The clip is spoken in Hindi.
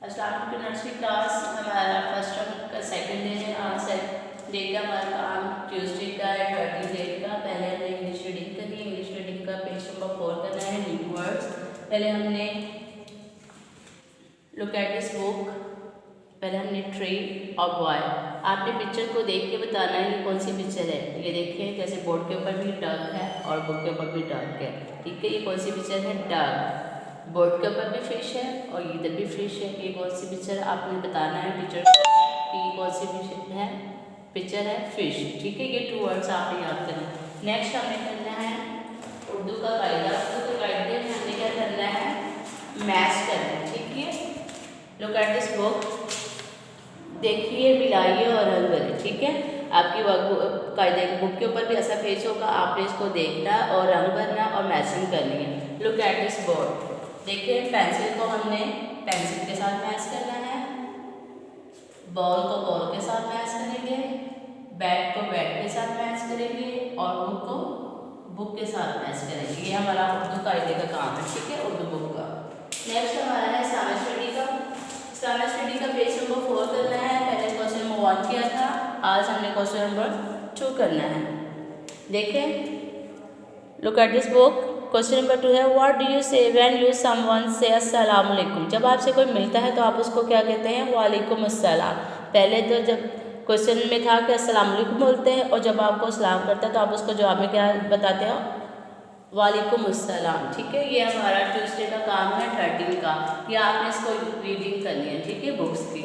अस्सलाम नर्सरी क्लास हमारा फर्स्ट टर्म का सेकंड डे है। आज डे का हमारा काम ट्यूसडे का है 30 डेट का। पहले हमने इंग्लिश रीडिंग करनी है। इंग्लिश रीडिंग का पेज नंबर 4 करना है, न्यू वर्ड्स। पहले हमने लुक एट दिस बुक, पहले हमने ट्री और बॉय। आपने पिक्चर को देख के बताना है ये कौन सी पिक्चर है। ये देखिए जैसे बोर्ड के ऊपर भी डक है और बुक के ऊपर भी डक है, ठीक है। ये कौन सी पिक्चर है? डक। बोर्ड के ऊपर भी फिश है और इधर भी फिश है। ये कौन सी पिक्चर आपने बताना है टीचर को कि ये कौन सी पिक्चर है फिश, ठीक है। ये 2 वर्ड्स आपने याद करना है। नेक्स्ट हमें करना है उर्दू का कायदा। उर्दू का कायदे में हमने क्या करना है? मैच करना है, ठीक है। लुक एट दिस बुक, देखिए, मिलाइए और रंग भरें, ठीक है। आपकी कायदे बुक के ऊपर भी ऐसा पेज होगा, आपने इसको देखना और रंग भरना और मैचिंग करनी है। लुक एट दिस बोर्ड, देखिए पेंसिल को हमने पेंसिल के साथ मैच करना है, बॉल को बॉल के साथ मैच करेंगे, बैट को बैट के साथ मैच करेंगे और बुक को बुक के साथ मैच करेंगे। ये हमारा उर्दू कायदे का काम है, ठीक है, उर्दू बुक का। नेक्स्ट हमारा है इस्लामिक स्टडी का। इस्लामिक स्टडी का पेज नंबर 4 करना है। पहले क्वेश्चन नंबर 1 किया था, आज हमने क्वेश्चन नंबर 2 करना है। देखें, look at this book. Question number 2 है, व्हाट डू यू से व्हेन यू समवन से अस्सलाम वालेकुम। जब आपसे कोई मिलता है तो आप उसको क्या कहते हैं? वालेकुम अस्सलाम। पहले तो जब क्वेश्चन में था कि अस्सलाम वालेकुम बोलते हैं और जब आपको सलाम करता है तो आप उसको जवाब में क्या बताते हो? वालेकुम अस्सलाम, ठीक है। ये हमारा ट्यूसडे का काम है 13 का। ये आपने इसको रीडिंग करनी है, ठीक है, बुक्स की।